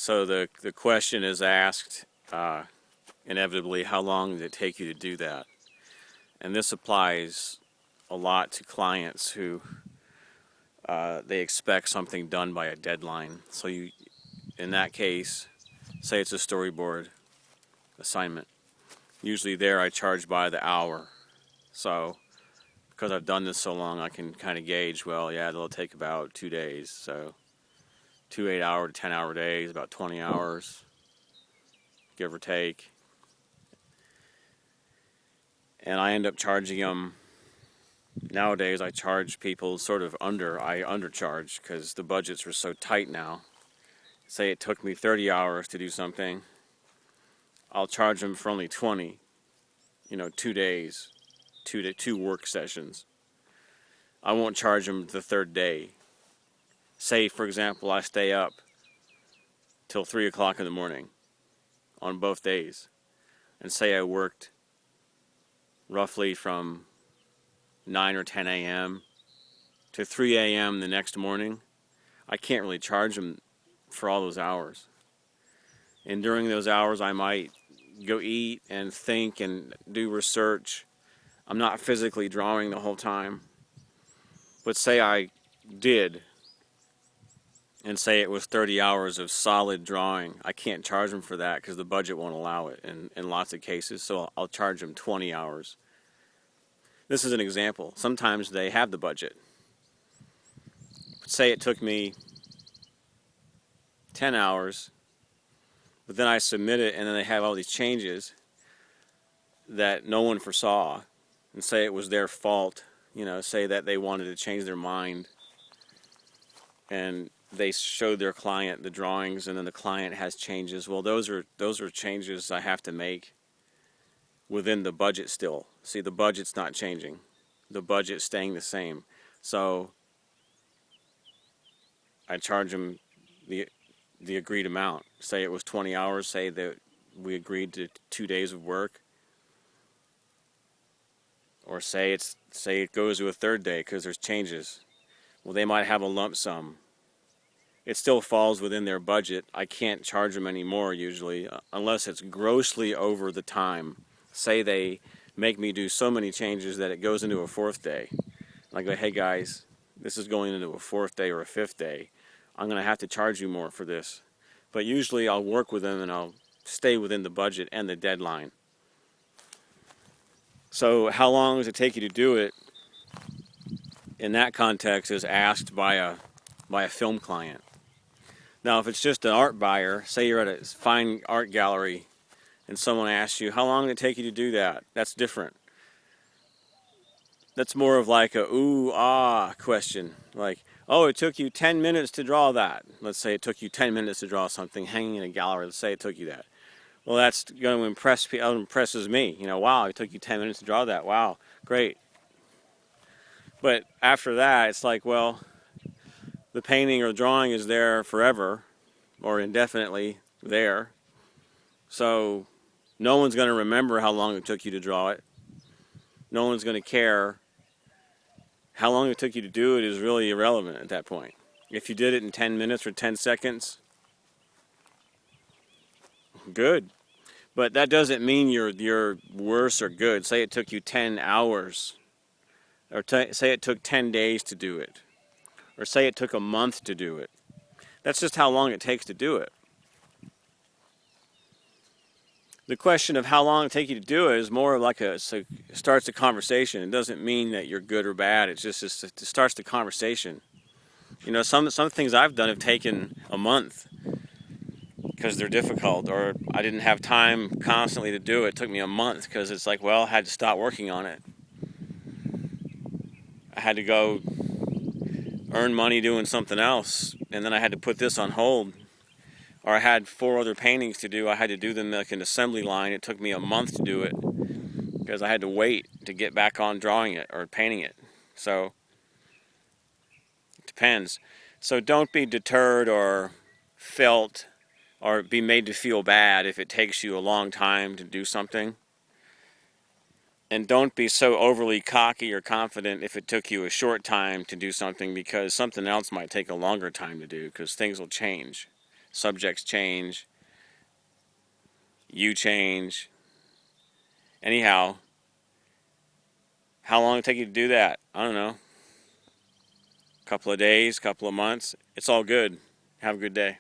So the question is asked, inevitably, how long did it take you to do that? And this applies a lot to clients who they expect something done by a deadline. So you, in that case, say it's a storyboard assignment. Usually there I charge by the hour. So because I've done this so long, I can kind of gauge, well, yeah, it'll take about 2 days. So 2 8-hour to 10-hour days, about 20 hours, give or take. And I end up charging them. Nowadays I charge people sort of I undercharge because the budgets are so tight now. Say it took me 30 hours to do something, I'll charge them for only 20, 2 days, two work sessions. I won't charge them the third day. Say, for example, I stay up till 3 o'clock in the morning on both days, and say I worked roughly from 9 or 10 a.m. to 3 a.m. the next morning. I can't really charge them for all those hours. And during those hours I might go eat and think and do research. I'm not physically drawing the whole time. But say I did, and say it was 30 hours of solid drawing, I can't charge them for that because the budget won't allow it in lots of cases, so I'll charge them 20 hours. This is an example. Sometimes they have the budget. But say it took me 10 hours, but then I submit it and then they have all these changes that no one foresaw, and say it was their fault, say that they wanted to change their mind and they showed their client the drawings and then the client has changes. Well, those are changes I have to make within the budget still. See, the budget's not changing. The budget's staying the same. So I charge them the agreed amount. Say it was 20 hours, say that we agreed to 2 days of work. Or say it goes to a third day because there's changes. Well, they might have a lump sum. It still falls within their budget. I can't charge them anymore usually unless it's grossly over the time. Say they make me do so many changes that it goes into a fourth day. And I go, hey guys, this is going into a fourth day or a fifth day. I'm going to have to charge you more for this. But usually I'll work with them and I'll stay within the budget and the deadline. So how long does it take you to do it? In that context is asked by a film client. Now, if it's just an art buyer, say you're at a fine art gallery and someone asks you, how long did it take you to do that? That's different. That's more of like a ooh, ah question. Like, oh, it took you 10 minutes to draw that. Let's say it took you 10 minutes to draw something hanging in a gallery. Let's say it took you that. Well, that's going to impress people. It impresses me. Wow, it took you 10 minutes to draw that. Wow, great. But after that, it's like, well, the painting or drawing is there forever or indefinitely there. So no one's going to remember how long it took you to draw it. No one's going to care. How long it took you to do it is really irrelevant at that point. If you did it in 10 minutes or 10 seconds, good. But that doesn't mean you're worse or good. Say it took you 10 hours. Or say it took 10 days to do it. Or say it took a month to do it. That's just how long it takes to do it. The question of how long it takes you to do it is more like starts a conversation. It doesn't mean that you're good or bad. It starts the conversation. Some things I've done have taken a month because they're difficult, or I didn't have time constantly to do it. It took me a month because it's like, well, I had to stop working on it. I had to go earn money doing something else, and then I had to put this on hold. Or I had 4 other paintings to do. I had to do them like an assembly line. It took me a month to do it because I had to wait to get back on drawing it or painting it. So it depends. So don't be deterred or felt or be made to feel bad if it takes you a long time to do something. And don't be so overly cocky or confident if it took you a short time to do something, because something else might take a longer time to do because things will change. subjects change, you change. Anyhow, how long did it take you to do that? I don't know. Couple of days, couple of months. It's all good. Have a good day.